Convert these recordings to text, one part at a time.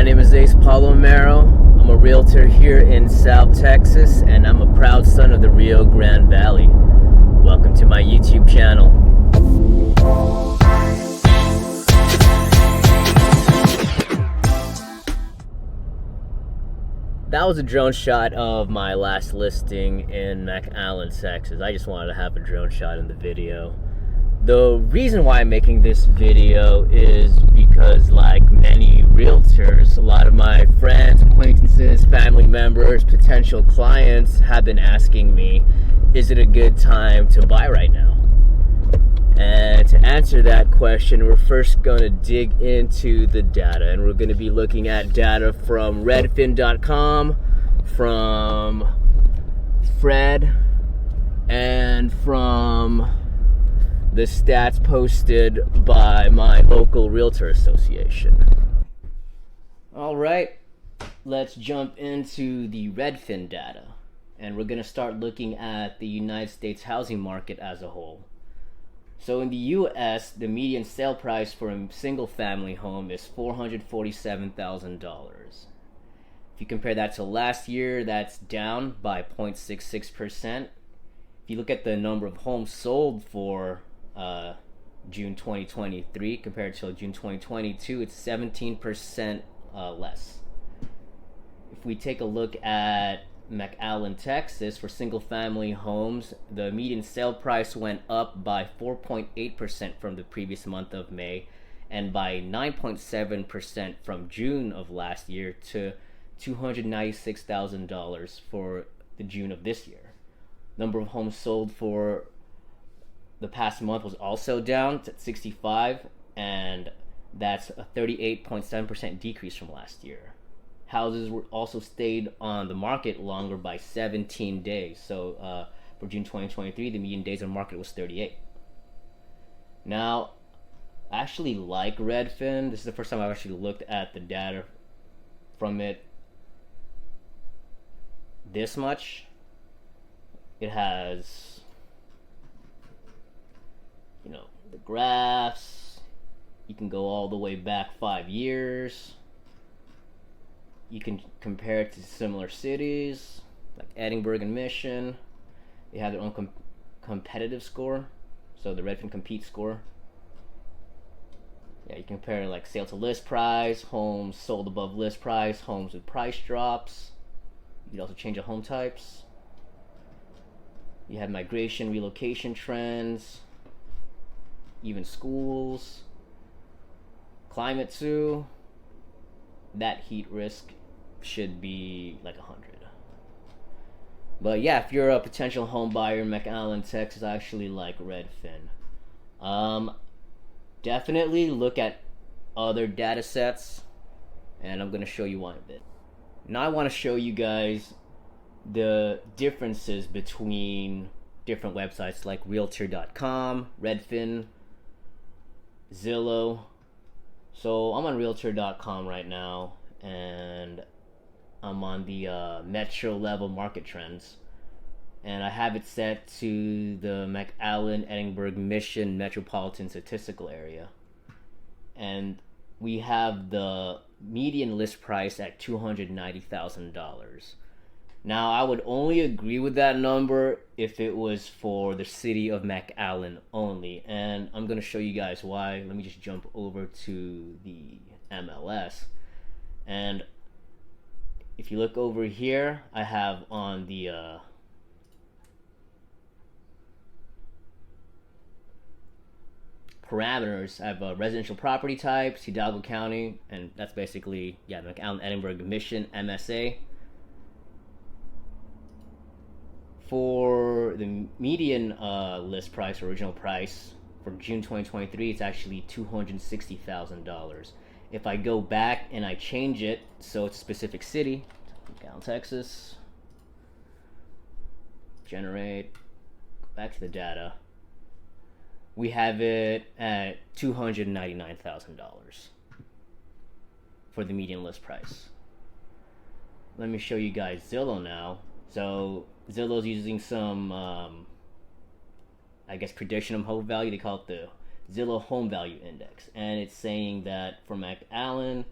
name is Palomero. I'm a realtor here in South Texas, and I'm a proud son of the Rio Grande Valley. Welcome to my YouTube channel. That was a drone shot of my last listing in McAllen, Texas. I just wanted to have a drone shot in the video. The reason why I'm making this video is because, like many realtors, a lot of my friends, acquaintances, family members, potential clients have been asking me, is it a good time to buy right now? And to answer that question, we're first going to dig into the data, and we're going to be looking at data from redfin.com, from Fred, and from the stats posted by my local realtor association. All right, let's jump into the Redfin data, and we're going to start looking at the United States housing market as a whole. So in the US, the median sale price for a single family home is $447,000. If you compare that to last year, that's down by 0.66%. If you look at the number of homes sold for June 2023 compared to June 2022, it's 17% less. If we take a look at McAllen, Texas, for single family homes, the median sale price went up by 4.8% from the previous month of May, and by 9.7% from June of last year to $296,000 for the June of this year. Number of homes sold for the past month was also down to 65, and that's a 38.7% decrease from last year. Houses were also stayed on the market longer by 17 days. So for June 2023, the median days on market was 38. Now, I actually like Redfin. This is the first time I've actually looked at the data from it this much. It has, the graphs. You can go all the way back 5 years. You can compare it to similar cities like Edinburg and Mission. They have their own competitive score, so the Redfin Compete score. Yeah, you compare like sale to list price, homes sold above list price, homes with price drops. You can also change the home types. You have migration, relocation trends, even schools, climate too. That heat risk should be like 100. But yeah, if you're a potential home buyer in McAllen, Texas, I actually like Redfin. Definitely look at other data sets, and I'm going to show you one of it. Now I want to show you guys the differences between different websites like Realtor.com, Redfin, Zillow. So I'm on Realtor.com right now, and I'm on the metro level market trends, and I have it set to the McAllen, Edinburg, Mission metropolitan statistical area, and we have the median list price at $290,000. Now, I would only agree with that number if it was for the city of McAllen only, and I'm going to show you guys why. Let me just jump over to the MLS, and if you look over here, I have on the parameters, I have residential property types, Hidalgo County, and that's basically, McAllen, Edinburg, Mission, MSA. For the median list price, original price, for June 2023, it's actually $260,000. If I go back and I change it so it's a specific city, McAllen, Texas, generate, back to the data, we have it at $299,000 for the median list price. Let me show you guys Zillow now. So Zillow's using some, prediction of home value. They call it the Zillow Home Value Index, and it's saying that for McAllen,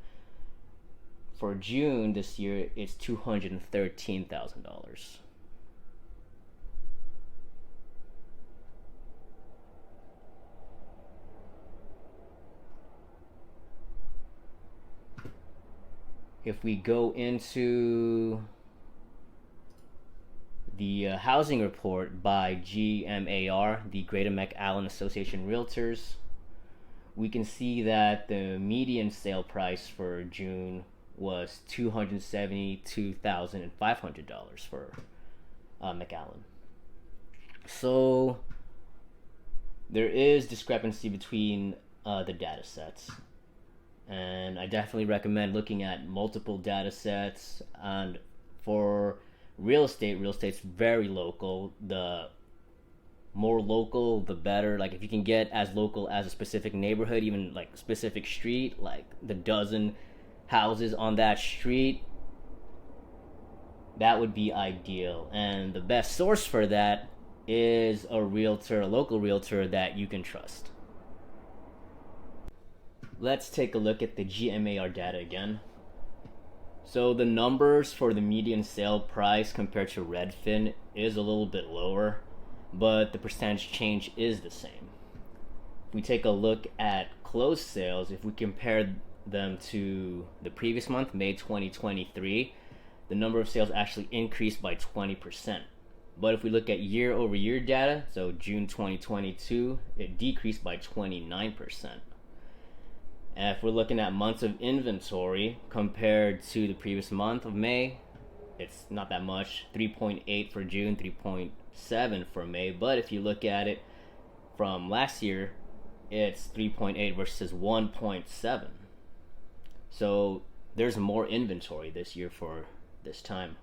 for June this year, it's $213,000. If we go into the housing report by GMAR, the Greater McAllen Association Realtors, we can see that the median sale price for June was $272,500 for McAllen. So there is discrepancy between the data sets. And I definitely recommend looking at multiple data sets. And for real estate's very local. The more local, the better. Like if you can get as local as a specific neighborhood, even like specific street, like the dozen houses on that street, that would be ideal. And the best source for that is a local realtor that you can trust. Let's take a look at the GMAR data again. So the numbers for the median sale price compared to Redfin is a little bit lower, but the percentage change is the same. If we take a look at closed sales, if we compare them to the previous month, May 2023, the number of sales actually increased by 20%. But if we look at year-over-year data, so June 2022, it decreased by 29%. And if we're looking at months of inventory compared to the previous month of May, it's not that much. 3.8 for June, 3.7 for May. But if you look at it from last year, it's 3.8 versus 1.7. So there's more inventory this year for this time.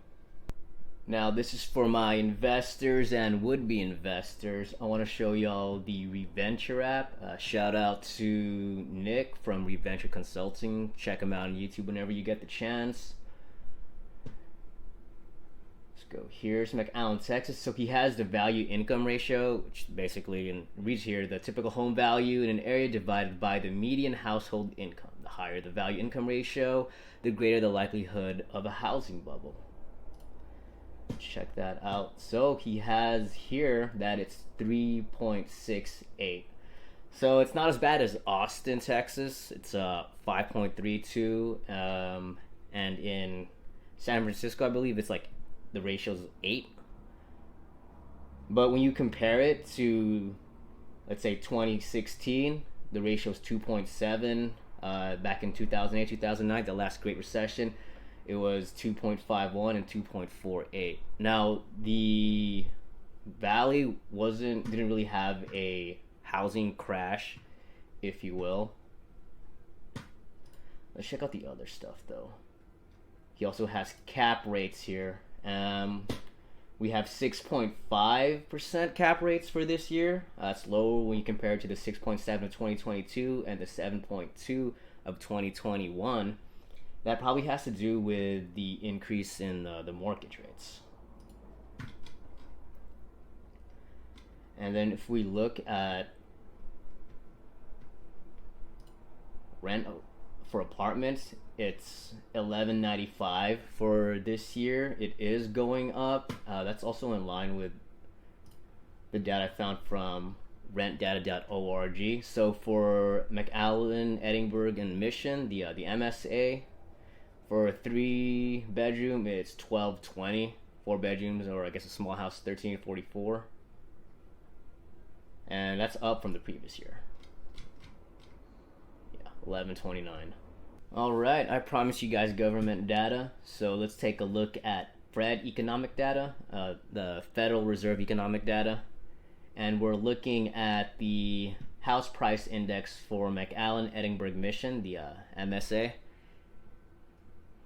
Now this is for my investors and would-be investors. I want to show y'all the Reventure app. Shout out to Nick from Reventure Consulting. Check him out on YouTube whenever you get the chance. Let's go. Here's McAllen, Texas. So he has the value income ratio, which basically reads here the typical home value in an area divided by the median household income. The higher the value income ratio, the greater the likelihood of a housing bubble. Check that out. So he has here that it's 3.68. So it's not as bad as Austin, Texas. It's 5.32. And in San Francisco, I believe it's like the ratio is 8. But when you compare it to, let's say 2016, the ratio is 2.7. Back in 2008, 2009, the last Great Recession, it was 2.51 and 2.48. Now the Valley didn't really have a housing crash, if you will. Let's check out the other stuff though. He also has cap rates here. We have 6.5% cap rates for this year. That's lower when you compare it to the 6.7 of 2022 and the 7.2 of 2021. That probably has to do with the increase in the mortgage rates. And then if we look at rent for apartments, it's $11.95 for this year. It is going up. That's also in line with the data I found from rentdata.org. So for McAllen, Edinburg, and Mission, the MSA, for a 3-bedroom, it's $12.20. 4 bedrooms, or I guess a small house, $13.44. And that's up from the previous year. Yeah, $11.29. All right, I promised you guys government data. So let's take a look at FRED economic data, the Federal Reserve economic data. And we're looking at the house price index for McAllen, Edinburg, Mission, the MSA.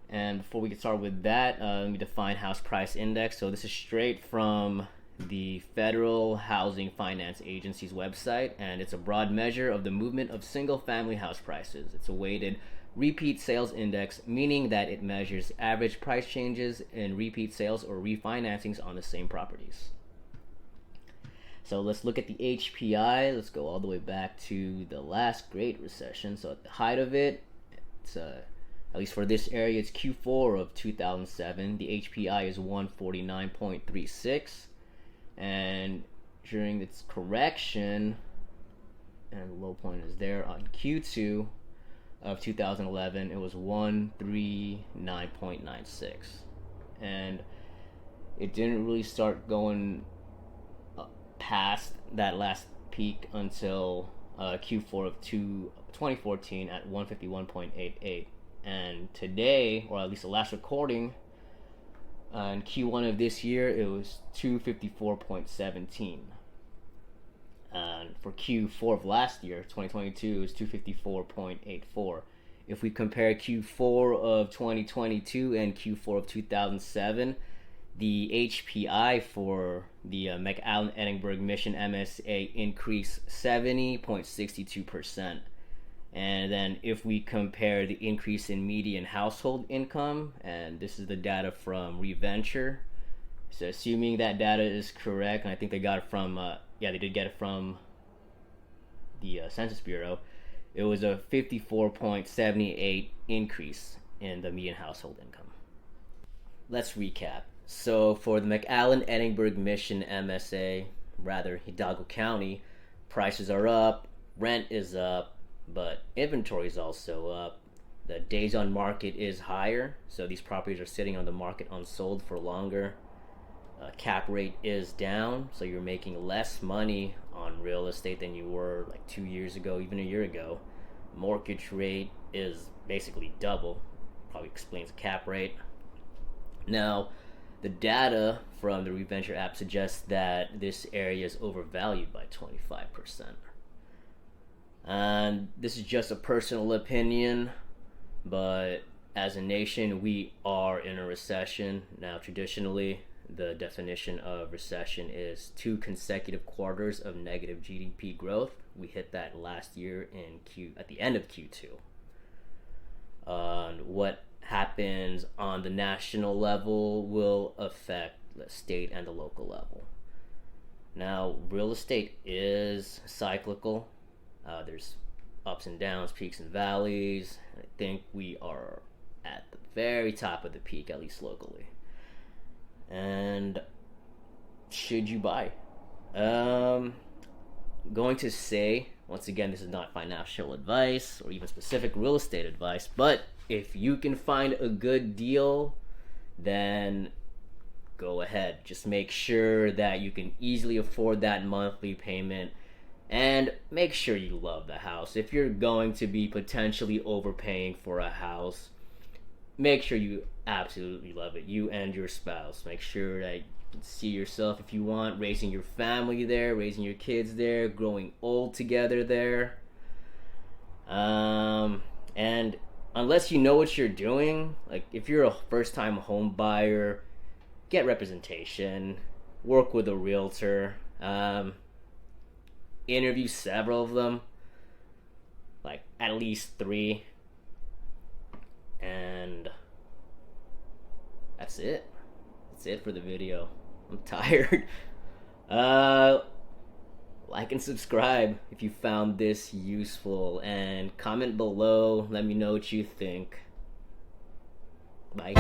And before we get started with that, let me define house price index. So this is straight from the Federal Housing Finance Agency's website, and it's a broad measure of the movement of single-family house prices. It's a weighted repeat sales index, meaning that it measures average price changes in repeat sales or refinancings on the same properties. So let's look at the HPI. Let's go all the way back to the last Great Recession. So at the height of it, it's At least for this area, it's Q4 of 2007. The HPI is 149.36, and during its correction, and the low point is there on Q2 of 2011, it was 139.96, and it didn't really start going past that last peak until Q4 of 2014 at 151.88. And today, or at least the last recording, in Q1 of this year, it was 254.17. And for Q4 of last year, 2022, it was 254.84. If we compare Q4 of 2022 and Q4 of 2007, the HPI for the McAllen Edinburg Mission MSA increased 70.62%. And then if we compare the increase in median household income, and this is the data from Reventure, so assuming that data is correct, and I think they got it from, they did get it from the Census Bureau, it was a 54.78 increase in the median household income. Let's recap. So for the McAllen Edinburg Mission MSA, rather Hidalgo County, prices are up, rent is up, but inventory is also up. The days on market is higher, so these properties are sitting on the market unsold for longer. Cap rate is down, so you're making less money on real estate than you were like 2 years ago, even a year ago. Mortgage rate is basically double, probably explains the cap rate. Now, the data from the Reventure app suggests that this area is overvalued by 25%. And this is just a personal opinion, but as a nation, we are in a recession. Now, traditionally, the definition of recession is 2 consecutive quarters of negative GDP growth. We hit that last year at the end of Q2. What happens on the national level will affect the state and the local level. Now, real estate is cyclical. There's ups and downs, peaks and valleys. I think we are at the very top of the peak, at least locally. And should you buy? Going to say, once again, this is not financial advice or even specific real estate advice, but if you can find a good deal, then go ahead. Just make sure that you can easily afford that monthly payment, and make sure you love the house. If you're going to be potentially overpaying for a house, make sure you absolutely love it, you and your spouse. Make sure that you can see yourself, if you want, raising your family there, raising your kids there, growing old together there. And unless you know what you're doing, like if you're a first-time home buyer, get representation, work with a realtor, interview several of them, like at least 3, and that's it for the video. I'm tired. Like and subscribe if you found this useful, and comment below, let me know what you think. Bye.